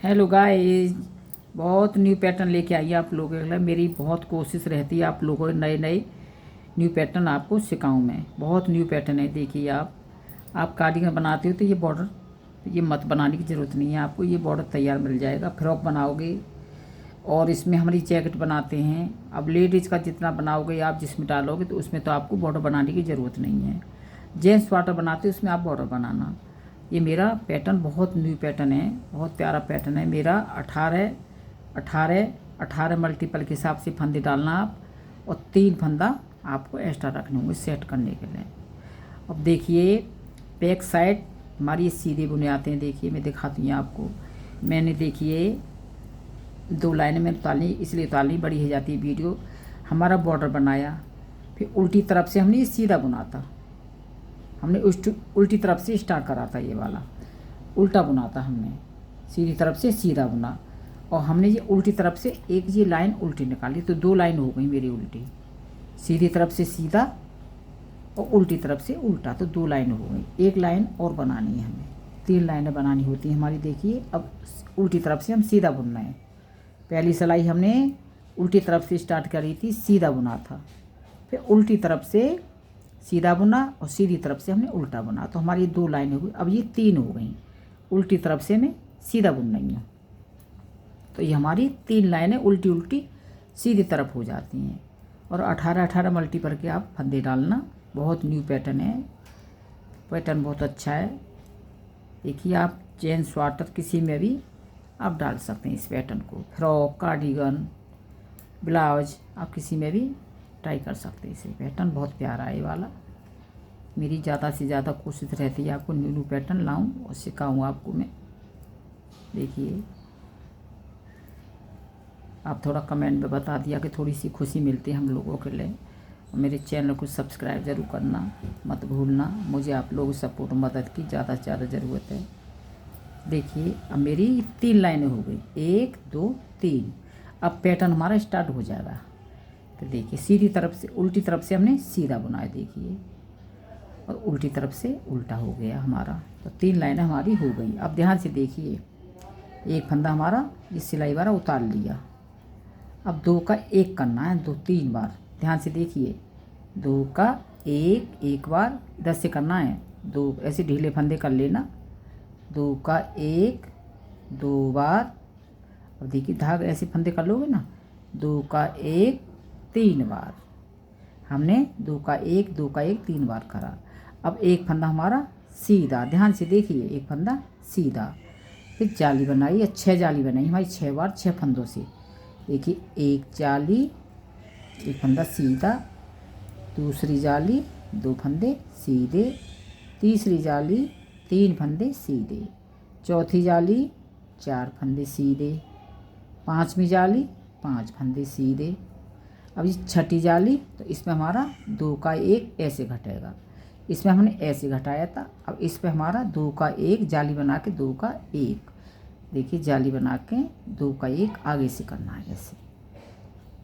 Hello guys, बहुत new pattern लेके आई आप लोगों के लिए। मेरी बहुत कोशिश रहती है आप लोगों को नए नए न्यू पैटर्न आपको सिखाऊं। मैं बहुत न्यू पैटर्न है। देखिए आप कार्डिगन बनाते हो तो ये बॉर्डर ये मत बनाने की ज़रूरत नहीं है आपको। ये बॉर्डर तैयार मिल जाएगा। फ्रॉक बनाओगे और इसमें हमारी जैकेट बनाते हैं। अब लेडीज़ का जितना बनाओगे आप, जिसमें डालोगे तो उसमें तो आपको बॉर्डर बनाने की ज़रूरत नहीं है। जेंट्स स्वाटर बनाते हो उसमें आप बॉर्डर बनाना। ये मेरा पैटर्न बहुत न्यू पैटर्न है, बहुत प्यारा पैटर्न है मेरा। 18 18 18 मल्टीपल के हिसाब से फंदे डालना आप, और 3 फंदा आपको एक्स्ट्रा रखने होंगे सेट करने के लिए। अब देखिए बैक साइड हमारी सीधे बुने आते हैं। देखिए मैं दिखाती हूँ आपको। मैंने देखिए 2 लाइनें मैंने उतारनी, इसलिए उतारनी बड़ी हो जाती है वीडियो। हमारा बॉर्डर बनाया, फिर उल्टी तरफ से हमने ये सीधा बुना था। हमने उल्टी तरफ से स्टार्ट करा था, ये वाला उल्टा बुना था हमने। सीधी तरफ से सीधा बुना और हमने ये उल्टी तरफ से एक ये लाइन उल्टी निकाली, तो 2 लाइन हो गई मेरी उल्टी। सीधी तरफ से सीधा और उल्टी तरफ से उल्टा, तो 2 लाइन हो गई। एक लाइन और बनानी है हमें, 3 लाइनें बनानी होती हैं हमारी। देखिए अब उल्टी तरफ से हम सीधा बुनना है। पहली सिलाई हमने उल्टी तरफ से स्टार्ट करी थी, सीधा बुना था, फिर उल्टी तरफ से सीधा बुना और सीधी तरफ से हमने उल्टा बुना, तो हमारी 2 लाइनें हो गई। अब ये 3 हो गई। उल्टी तरफ से मैं सीधा बुन रही हूँ, तो ये हमारी 3 लाइनें उल्टी उल्टी सीधी तरफ हो जाती हैं। और 18 मल्टीपल के आप फंदे डालना। बहुत न्यू पैटर्न है, पैटर्न बहुत अच्छा है। देखिए आप चेन स्वाटर किसी में भी आप डाल सकते हैं इस पैटर्न को। फ्रॉक, कार्डिगन, ब्लाउज आप किसी में भी ट्राई कर सकते हैं। इसे पैटर्न बहुत प्यारा है ये वाला। मेरी ज़्यादा से ज़्यादा कोशिश रहती है आपको न्यू न्यू पैटर्न लाऊं और सिखाऊं आपको मैं। देखिए आप थोड़ा कमेंट में बता दिया कि थोड़ी सी खुशी मिलती है हम लोगों के लिए। मेरे चैनल को सब्सक्राइब ज़रूर करना मत भूलना। मुझे आप लोगों सपोर्ट मदद की ज़्यादा से ज़्यादा ज़रूरत है। देखिए अब मेरी 3 लाइनें हो गई, 1 2 3। अब पैटर्न हमारा स्टार्ट हो जाएगा। तो देखिए सीधी तरफ से उल्टी तरफ से हमने सीधा बुनाया, देखिए, और उल्टी तरफ से उल्टा हो गया हमारा। तो 3 लाइनें हमारी हो गई। अब ध्यान से देखिए, एक फंदा हमारा ये सिलाई वाला उतार लिया। अब 2 का 1 करना है, 2 3 बार। ध्यान से देखिए, 2 का 1 बार इधर से करना है। 2 ऐसे ढीले फंदे कर लेना। 2 का 1 2 बार। अब देखिए धागा ऐसे फंदे कर लोगे ना। 2 का 1 3 बार। हमने 2 का 1 2 का 1 3 बार करा। अब एक फंदा हमारा सीधा, ध्यान से देखिए, एक फंदा सीधा, फिर जाली बनाई या 6 जाली बनाई हमारी 6 बार 6 फंदों से। देखिए एक जाली, एक फंदा सीधा, दूसरी जाली 2 फंदे सीधे, तीसरी जाली 3 फंदे सीधे, चौथी जाली 4 फंदे सीधे, 5वीं जाली 5 फंदे सीधे। अब ये 6ठी जाली, तो इसमें हमारा 2 का 1 ऐसे घटेगा। इसमें हमने ऐसे घटाया था। अब इस पे हमारा 2 का 1 जाली बना के 2 का 1, देखिए जाली बना के 2 का 1 आगे से करना है ऐसे।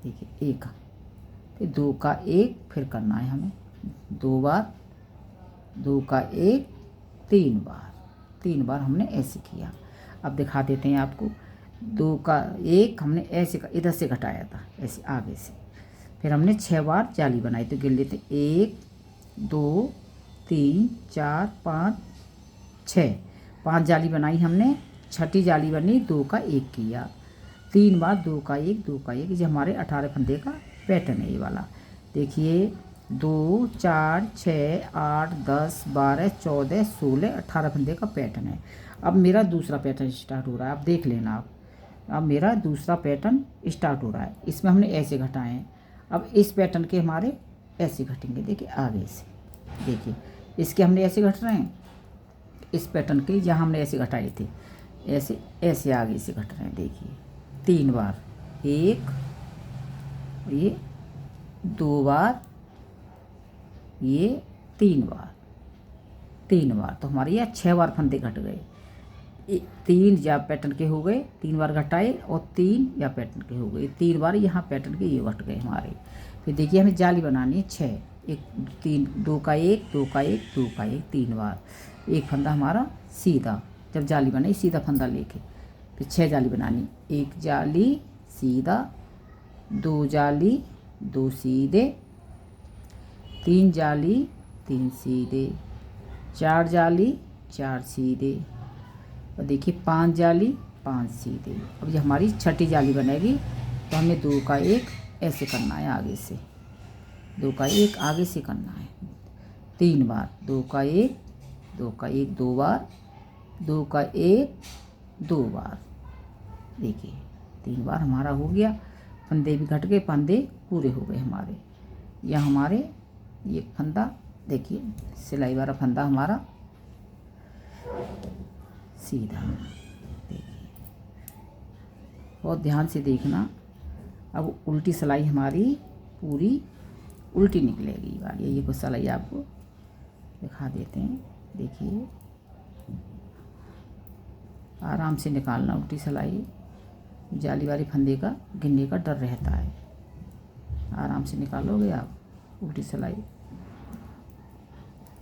देखिए 1, फिर 2 का 1 फिर करना है हमें 2 बार। 2 का 1 3 बार, 3 बार हमने ऐसे किया। अब दिखा देते हैं आपको। 2 का 1 हमने ऐसे इधर से घटाया था, ऐसे आगे से। फिर हमने 6 बार जाली बनाई, तो गिन लेते 1 2 3 4 5 6, 5 जाली बनाई हमने। 6ठी जाली बनी, 2 का 1 किया, 3 बार 2 का 1 2 का 1। ये हमारे 18 फंदे का पैटर्न है ये वाला। देखिए 2 4 6 8 10 12 14 16 18 फंदे का पैटर्न है। अब मेरा दूसरा पैटर्न स्टार्ट हो रहा है, आप देख लेना आप। अब मेरा दूसरा पैटर्न स्टार्ट हो रहा है। इसमें हमने ऐसे घटाए हैं। अब इस पैटर्न के हमारे ऐसे घटेंगे। देखिए आगे से, देखिए इसके हमने ऐसे घट रहे हैं। इस पैटर्न के यहाँ हमने ऐसे घटाए थे, ऐसे ऐसे आगे से घट रहे हैं। देखिए 3 बार, 1, ये 2 बार, ये 3 बार, 3 बार। तो हमारे यहाँ 6 बार फंदे घट गए। 3 या पैटर्न के हो गए, 3 बार घटाए, और 3 या पैटर्न के हो गए 3 बार। यहाँ पैटर्न के ये घट गए हमारे। फिर देखिए हमें जाली बनानी है 6, 1 3 2 का 1 2 का 1 2 का 1 3 बार। एक फंदा हमारा सीधा, जब जाली बनाई सीधा फंदा लेके, फिर 6 जाली बनानी, 1 जाली सीधा, 2 जाली 2 सीधे, 3 जाली 3 सीधे, 4 जाली 4 सीधे, और देखिए 5 जाली 5 सीधे। अब ये हमारी छठी जाली बनेगी, तो हमें 2 का 1 ऐसे करना है, आगे से 2 का 1 आगे से करना है 3 बार, 2 का 1 2 का 1 2 बार, 2 का 1 2 बार। देखिए 3 बार हमारा हो गया, फंदे भी घट गए, फंदे पूरे हो गए हमारे। यह हमारे ये फंदा देखिए, सिलाई वाला फंदा हमारा सीधा। देखिए बहुत ध्यान से देखना। अब उल्टी सिलाई हमारी पूरी उल्टी निकलेगी वाली, ये कुछ सिलाई आपको दिखा देते हैं। देखिए आराम से निकालना उल्टी सिलाई, जाली वाले फंदे का गिरने का डर रहता है। आराम से निकालोगे आप उल्टी सिलाई।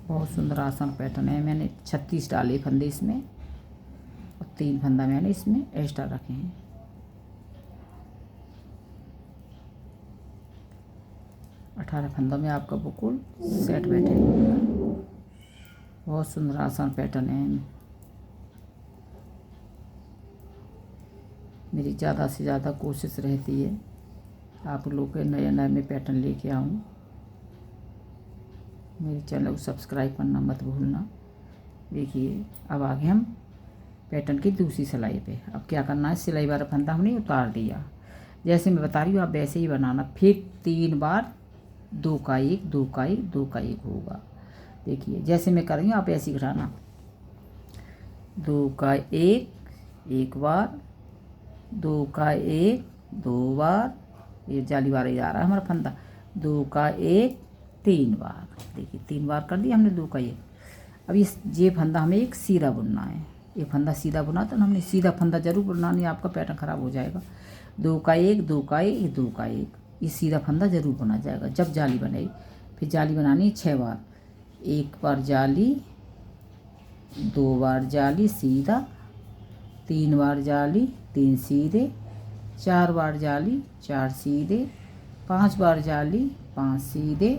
बहुत सुंदर आसान पैटर्न है। मैंने 36 डाले फंदे इसमें, और 3 फंदा मैंने इसमें एक्स्ट्रा रखे हैं। अठारह फंदों में आपका बिल्कुल सेट बैठेगा। बहुत सुंदर आसान पैटर्न है। मेरी ज़्यादा से ज़्यादा कोशिश रहती है आप लोग के नए नए में पैटर्न लेके आऊँ। मेरे चैनल को सब्सक्राइब करना मत भूलना। देखिए अब आगे हम पैटर्न की दूसरी सिलाई पे। अब क्या करना है, सिलाई वाला फंदा हमने उतार दिया, जैसे मैं बता रही हूँ आप वैसे ही बनाना। फिर 3 बार 2 का 1 2 का 1 2 का 1 होगा। देखिए जैसे मैं कर रही हूँ आप ऐसे ही घटाना। 2 का 1 1 बार, 2 का 1 2 बार, ये जाली वाला ही आ रहा है हमारा फंदा। 2 का 1 3 बार। देखिए 3 बार कर दिया हमने 2 का 1। अब ये फंदा हमें एक सीधा बुनना है। ये फंदा सीधा बुना तो हमने सीधा फंदा जरूर बुनना, नहीं आपका पैटर्न ख़राब हो जाएगा। 2 का 1 2 का 1 2 का 1, ये सीधा फंदा जरूर बुना जाएगा जब जाली बनेगी। फिर जाली बनानी 6 बार, 1 बार जाली, 2 बार जाली सीधा, 3 बार जाली 3 सीधे, 4 बार जाली 4 सीधे, 5 बार जाली 5 सीधे,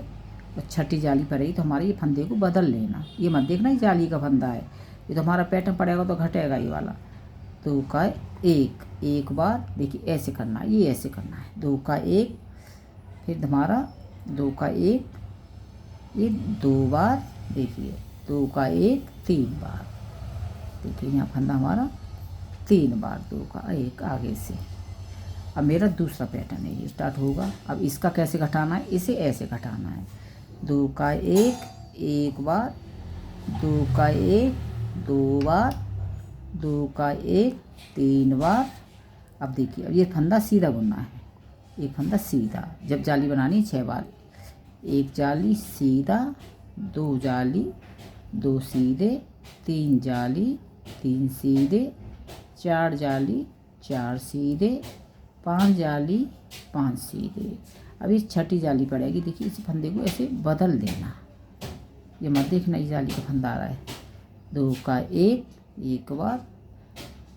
और छठी जाली पड़ेगी तो हमारे ये फंदे को बदल लेना। ये मत देखना ये जाली का फंदा है, ये तो हमारा पैटर्न पड़ेगा तो घटेगा ये वाला। 2 का 1 1 बार, देखिए ऐसे करना है, ये ऐसे करना है। 2 का 1, फिर हमारा 2 का 1 ये 2 बार। देखिए 2 का 1 3 बार। देखिए यहाँ फंदा हमारा 3 बार, 2 का 1 आगे से। अब मेरा दूसरा पैटर्न है ये स्टार्ट होगा। अब इसका कैसे घटाना है, इसे ऐसे घटाना है। 2 का 1 1 बार, 2 का 1 2 बार, 2 का 1 3 बार। अब देखिए अब ये फंदा सीधा बुनना है, एक फंदा सीधा। जब जाली बनानी 6 बार, 1 जाली सीधा, 2 जाली 2 सीधे, 3 जाली 3 सीधे, 4 जाली 4 सीधे, 5 जाली 5 सीधे। अब इस छठी जाली पड़ेगी। देखिए इस फंदे को ऐसे बदल देना, ये मत देखना ये जाली का फंदा आ रहा है। 2 का 1 1 बार,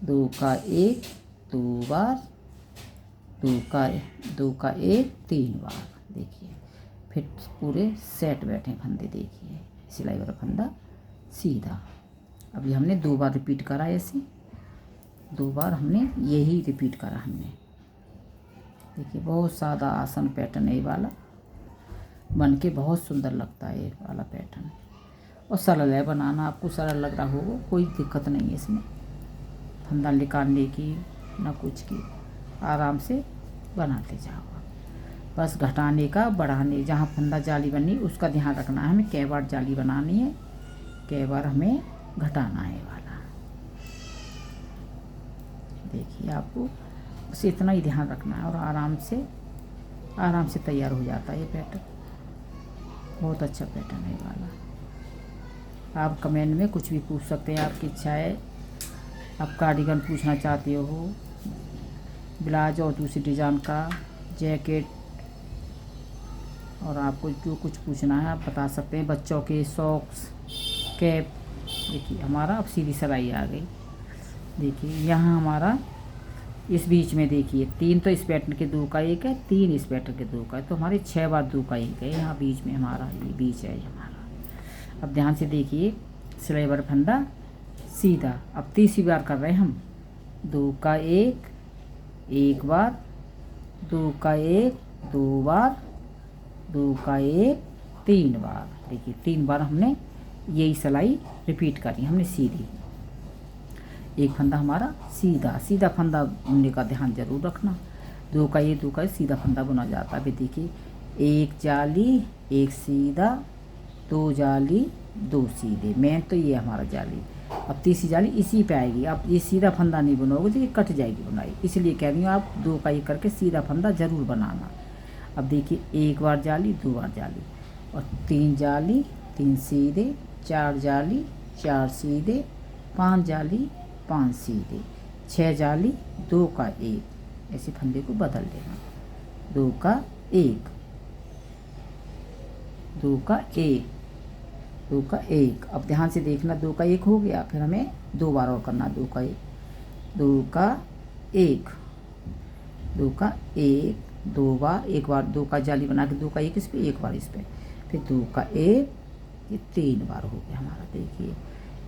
2 का 1 2 बार, 2 का 1 3 बार। देखिए फिर पूरे सेट बैठे फंदे। देखिए सिलाई वाला फंदा सीधा। अभी हमने 2 बार रिपीट करा, ऐसे 2 बार हमने यही रिपीट करा हमने। देखिए बहुत सादा आसान पैटर्न है ये वाला, बन के बहुत सुंदर लगता है ये वाला पैटर्न, और सरल है बनाना। आपको सरल लग रहा होगा, कोई दिक्कत नहीं है इसमें फंदा निकालने की ना कुछ की, आराम से बनाते जाओ। बस घटाने का बढ़ाने, जहाँ फंदा जाली बननी उसका ध्यान रखना है हमें। कै बार जाली बनानी है, कै बार हमें घटाना है वाला। देखिए आपको बस इतना ही ध्यान रखना है, और आराम से तैयार हो जाता है ये पैटर्न। बहुत अच्छा पैटर्न है वाला। आप कमेंट में कुछ भी पूछ सकते हैं, आपकी इच्छा है। आप कार्डिगन पूछना चाहते हो, ब्लाउज और दूसरी डिज़ाइन का, जैकेट, और आपको जो कुछ पूछना है आप बता सकते हैं। बच्चों के सॉक्स, कैप। देखिए हमारा अब सीधी सिलाई आ गई। देखिए यहाँ हमारा इस बीच में देखिए 3 तो इस पैटर्न के 2 का 1 है, 3 इस पैटर्न के 2 का है, तो हमारे 6 बार 2 का 1 है। यहाँ बीच में हमारा ये बीच है हमारा। अब ध्यान से देखिए सिलाई वाला फंदा सीधा। अब तीसरी बार कर रहे हैं हम 2 का 1 1 बार, 2 का 1 2 बार, 2 का 1 3 बार। देखिए 3 बार हमने यही सिलाई रिपीट करी हमने सीधी। एक फंदा हमारा सीधा सीधा फंदा बुनने का ध्यान जरूर रखना। 2 का 1 2 का 1 सीधा फंदा बुना जाता है। देखिए 1 जाली 1 सीधा, 2 जाली 2 सीधे। मेन तो ये हमारा जाली। अब तीसरी जाली इसी पे आएगी। आप ये सीधा फंदा नहीं बनाओगे तो ये कट जाएगी बुनाई, इसलिए कह रही हूँ आप 2 का 1 करके सीधा फंदा ज़रूर बनाना। अब देखिए 1 बार जाली 2 बार जाली, और 3 जाली 3 सीधे, 4 जाली 4 सीधे, 5 जाली 5 सीधे, 6 जाली 2 का 1। ऐसे फंदे को बदल देना। 2 का 1 2 का 1 2 का 1। अब ध्यान से देखना 2 का 1 हो गया, फिर हमें 2 बार और करना। 2 का 1 2 का 1 2 का 1 2 बार, 1 बार 2 का जाली बना के 2 का 1 इस पे, 1 बार इस पे, फिर 2 का 1, ये 3 बार हो गया हमारा। देखिए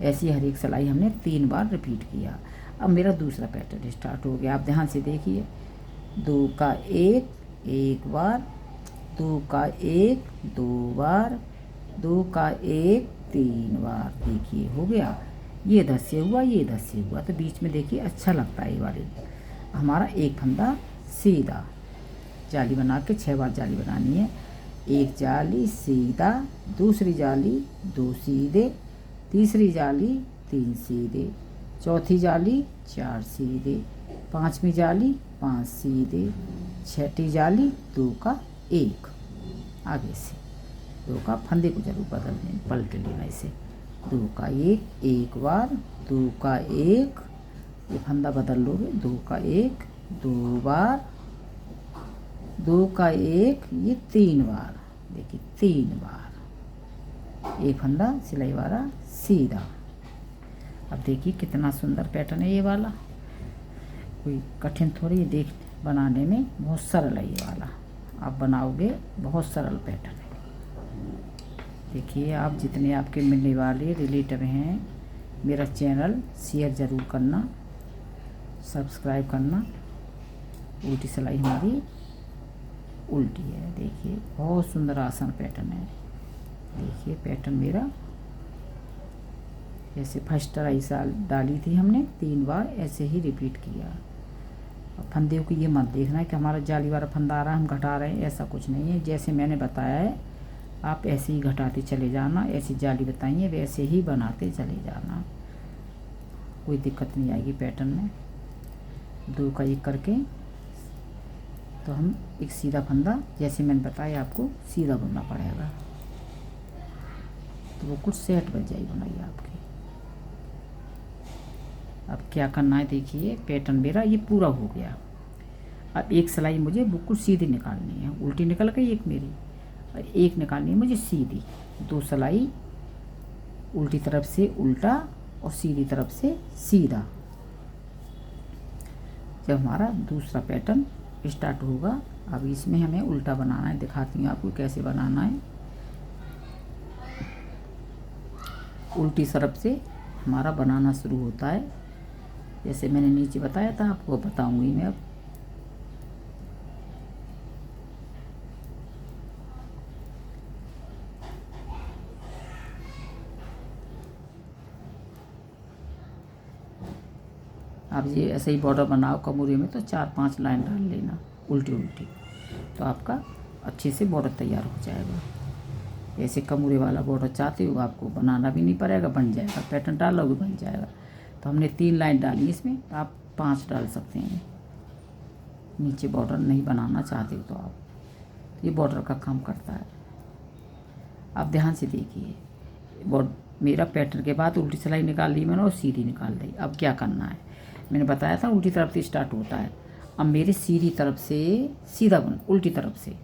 ऐसी हर एक सिलाई हमने 3 बार रिपीट किया। अब मेरा दूसरा पैटर्न स्टार्ट हो गया। आप ध्यान से देखिए 2 का 1 1 बार, 2 का 1 2 बार, 2 का 1 3 बार। देखिए हो गया। ये इधर से हुआ, ये इधर से हुआ, तो बीच में देखिए अच्छा लगता है ये वाले। हमारा एक फंदा सीधा जाली बना के 6 बार जाली बनानी है। 1 जाली सीधा, दूसरी जाली 2 सीधे, तीसरी जाली 3 सीधे, चौथी जाली 4 सीधे, पांचवी जाली 5 सीधे, छठी जाली 2 का 1। आगे से 2 का फंदे को जरूर बदल लें, पलट लेना इसे। 2 का 1 1 बार, 2 का 1, ये फंदा बदल लोगे। 2 का 1 2 बार, 2 का 1 ये 3 बार। देखिए 3 बार एक फंदा सिलाई वाला सीधा। अब देखिए कितना सुंदर पैटर्न है ये वाला, कोई कठिन थोड़ी है, देख बनाने में बहुत सरल है ये वाला। आप बनाओगे बहुत सरल पैटर्न है। देखिए आप जितने आपके मिलने वाले रिलेटिव हैं, मेरा चैनल शेयर ज़रूर करना, सब्सक्राइब करना। उल्टी सिलाई हमारी उल्टी है। देखिए बहुत सुंदर आसान पैटर्न है। देखिए पैटर्न मेरा जैसे फर्स्ट ट्राई साल डाली थी हमने 3 बार, ऐसे ही रिपीट किया। अब फंदे को ये मत देखना है कि हमारा जाली वाला फंदा आ रहा है हम घटा रहे हैं, ऐसा कुछ नहीं है। जैसे मैंने बताया है आप ऐसे ही घटाते चले जाना, ऐसी जाली बताइए वैसे ही बनाते चले जाना, कोई दिक्कत नहीं आएगी पैटर्न में। 2 का 1 करके तो हम एक सीधा फंदा जैसे मैंने बताया आपको सीधा बुनना पड़ेगा, तो वो कुछ सेट बन जाएगी बुनाई आपकी। अब क्या करना है देखिए पैटर्न मेरा ये पूरा हो गया। अब एक सिलाई मुझे बिल्कुल सीधी निकालनी है, उल्टी निकल गई एक मेरी, और एक निकालनी है मुझे सीधी। 2 सिलाई उल्टी तरफ से उल्टा और सीधी तरफ से सीधा। जब हमारा दूसरा पैटर्न स्टार्ट होगा, अब इसमें हमें उल्टा बनाना है, दिखाती हूँ आपको कैसे बनाना है। उल्टी तरफ से हमारा बनाना शुरू होता है, जैसे मैंने नीचे बताया था आपको बताऊंगी मैं। अब ये ऐसे ही बॉर्डर बनाओ कमूरे में, तो 4-5 लाइन डाल लेना उल्टी उल्टी, तो आपका अच्छे से बॉर्डर तैयार हो जाएगा। ऐसे कमूरे वाला बॉर्डर चाहते हो आपको बनाना भी नहीं पड़ेगा, बन जाएगा। पैटर्न डालोगे बन जाएगा। तो हमने 3 लाइन डाली इसमें, तो आप 5 डाल सकते हैं। नीचे बॉर्डर नहीं बनाना चाहते हो तो आप, ये बॉर्डर का काम करता है। आप ध्यान से देखिए मेरा पैटर्न के बाद उल्टी सिलाई निकाल ली मैंने और सीधी निकाल दी। अब क्या करना है, मैंने बताया था उल्टी तरफ से स्टार्ट होता है। अब मेरे सीधी तरफ से सीधा बुन, उल्टी तरफ से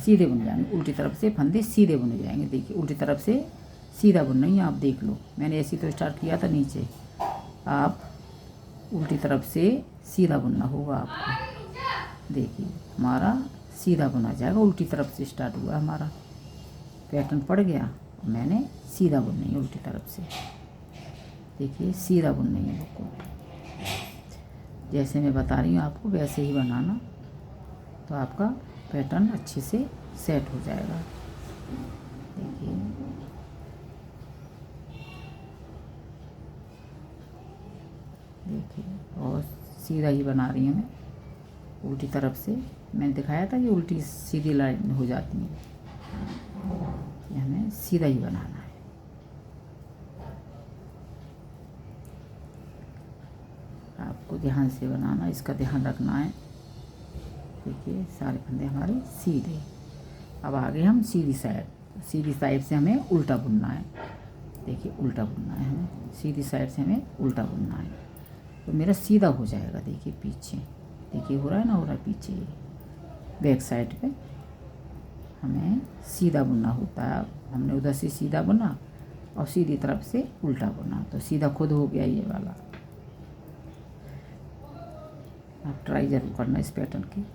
सीधे बुन जाएंगे, उल्टी तरफ से फंदे सीधे बुने जाएंगे। देखिए उल्टी तरफ से सीधा बुन नहीं है, आप देख लो मैंने ऐसे तो स्टार्ट किया था नीचे। आप उल्टी तरफ से सीधा बुनना होगा आपको। देखिए हमारा सीधा बुना जाएगा, उल्टी तरफ से स्टार्ट हुआ हमारा पैटर्न पड़ गया, मैंने सीधा बुननी है उल्टी तरफ से। देखिए सीधा बुननी है बिल्कुल, जैसे मैं बता रही हूँ आपको वैसे ही बनाना, तो आपका पैटर्न अच्छे से सेट हो जाएगा। देखिए और सीधा ही बना रही हूँ मैं उल्टी तरफ से। मैंने दिखाया था कि उल्टी सीधी लाइन हो जाती है, ये हमें सीधा ही बनाना है। आपको ध्यान से बनाना, इसका ध्यान रखना है। देखिए सारे फंदे हमारे सीधे। अब आगे हम सीधी साइड से हमें उल्टा बुनना है। देखिए उल्टा बुनना है हमें, सीधी साइड से हमें उल्टा बुनना है, तो मेरा सीधा हो जाएगा। देखिए पीछे, देखिए हो रहा है ना, हो रहा है पीछे बैक साइड पे हमें सीधा बुनना होता है। हमने उधर से सीधा बुना और सीधी तरफ से उल्टा बुना, तो सीधा खुद हो गया ये वाला। आप ट्राई ज़रूर करना इस पैटर्न की।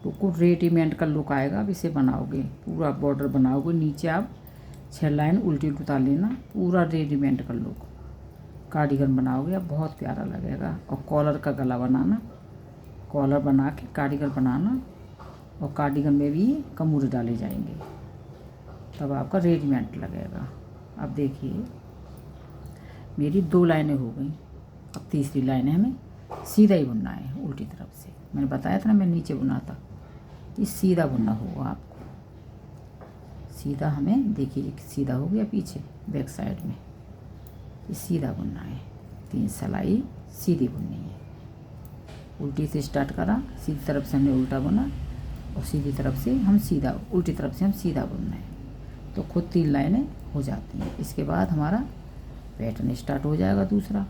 बिल्कुल रेडीमेड का लुक आएगा। अब इसे बनाओगे, पूरा बॉर्डर बनाओगे, नीचे आप 6 लाइन उल्टी उतार लेना, पूरा रेडीमेड का लुक कार्डिगन बनाओगे, अब बहुत प्यारा लगेगा। और कॉलर का गला बनाना, कॉलर बना के कार्डिगन बनाना, और कार्डिगन में भी कमूरे डाले जाएंगे, तब आपका रेडीमेड लगेगा। अब देखिए मेरी 2 लाइनें हो गई, अब तीसरी लाइन है हमें सीधा ही बुनना है उल्टी तरफ से। मैंने बताया था ना, मैं नीचे बुना था, ये सीधा बुनना होगा आपको। सीधा हमें देखिए सीधा हो गया पीछे बैक साइड में, ये सीधा बुनना है। 3 सिलाई सीधी बुननी है। उल्टी से स्टार्ट करा, सीधी तरफ से हमने उल्टा बुना, और सीधी तरफ से हम सीधा, उल्टी तरफ से हम सीधा बुनना है, तो खुद 3 लाइनें हो जाती हैं। इसके बाद हमारा पैटर्न स्टार्ट हो जाएगा दूसरा।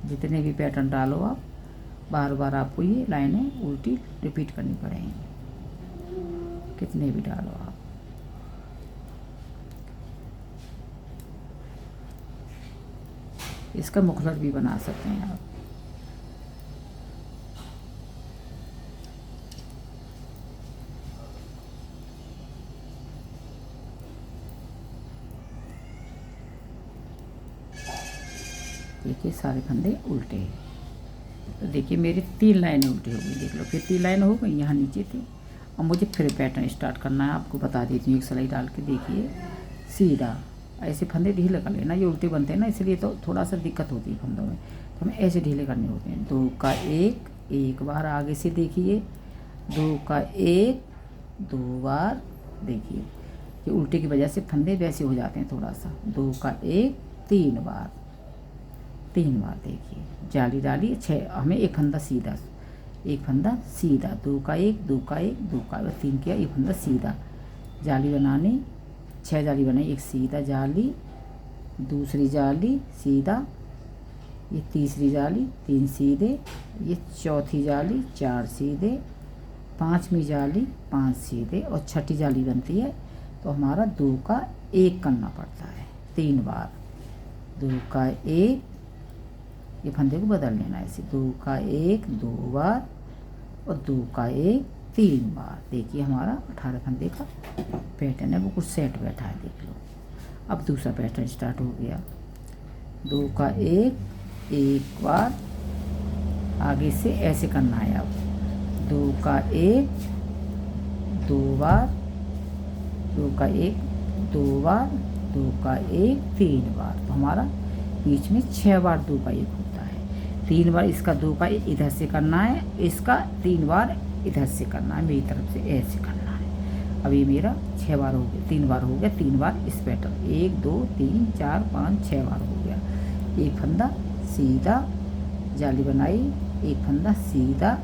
जितने भी पैटर्न डालो आप, बार बार आपको ये लाइनें उल्टी रिपीट करनी पड़ेंगी, कितने भी डालो आप। इसका मुखलर भी बना सकते हैं आप। देखिए सारे फंदे उल्टे, तो देखिए मेरी 3 लाइनें उल्टी हो गई। देख लो फिर 3 लाइनें हो गई, यहाँ नीचे थी। और मुझे फिर पैटर्न स्टार्ट करना है, आपको बता देती हूँ। एक सिलाई डाल के देखिए सीधा, ऐसे फंदे ढीले कर लेना, ये उल्टे बनते हैं ना, इसलिए तो थोड़ा सा दिक्कत होती है फंदों में, तो हमें ऐसे ढीले करने होते हैं। 2 का 1, एक बार आगे से देखिए, 2 का 1, 2 बार। देखिए ये उल्टे की वजह से फंदे वैसे हो जाते हैं थोड़ा सा। 2 का 1, 3 बार, 3 बार। देखिए जाली डाली, 6, हमें एक फंदा सीधा, एक फंदा सीधा, 2 का 1, 2 का 1, 2 का 3 किया, एक फंदा सीधा, जाली बनानी, 6 जाली बनाई, एक सीधा जाली, दूसरी जाली सीधा, ये तीसरी जाली, 3 सीधे, ये चौथी जाली, 4 सीधे, 5वीं जाली, 5 सीधे, और छठी जाली बनती है, तो हमारा 2 का 1 करना पड़ता है 3 बार। 2 का 1, ये फंदे को बदल लेना है ऐसे, 2 का 1 2 बार, और 2 का 1 3 बार। देखिए हमारा 18 फंदे का पैटर्न है, वो कुछ सेट बैठा है, देख लो। अब दूसरा पैटर्न स्टार्ट हो गया। 2 का 1, एक बार, आगे से ऐसे करना है। अब 2 का 1 2 बार, 2 का 1 2 बार, 2 का 1 3 बार, तो हमारा बीच में 6 बार 2 का 1 होता है। 3 बार इसका 2 का 1 इधर से करना है, इसका 3 बार इधर से करना है, मेरी तरफ से ऐसे करना है। अब ये मेरा 6 बार हो गया, 3 बार हो गया, 3 बार इस पैटर्न, 1 2 3 4 5 6 बार हो गया। एक फंदा सीधा, जाली बनाई, एक फंदा सीधा,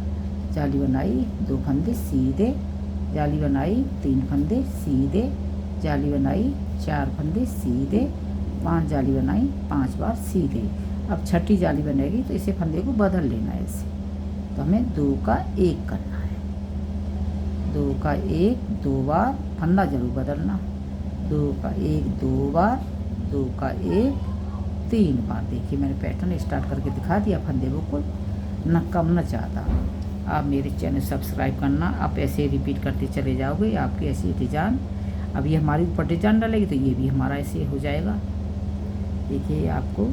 जाली बनाई, 2 फंदे सीधे, जाली बनाई, 3 फंदे सीधे, जाली बनाई, 4 फंदे सीधे, 5 जाली बनाई, 5 बार सीधे। अब छठी जाली बनेगी, तो इसे फंदे को बदल लेना है ऐसे, तो हमें 2 का 1 करना है। 2 का 1 2 बार, फंदा जरूर बदलना, 2 का 1 2 बार, 2 का 1 3 बार। देखिए मैंने पैटर्न स्टार्ट करके दिखा दिया फंदे को, न कम न ज़्यादा। आप मेरे चैनल सब्सक्राइब करना, आप ऐसे रिपीट करते चले जाओगे, आपकी ऐसी डिजाइन। अब ये हमारी ऊपर डिजाइन डालेगी तो ये भी हमारा ऐसे हो जाएगा। देखिए आपको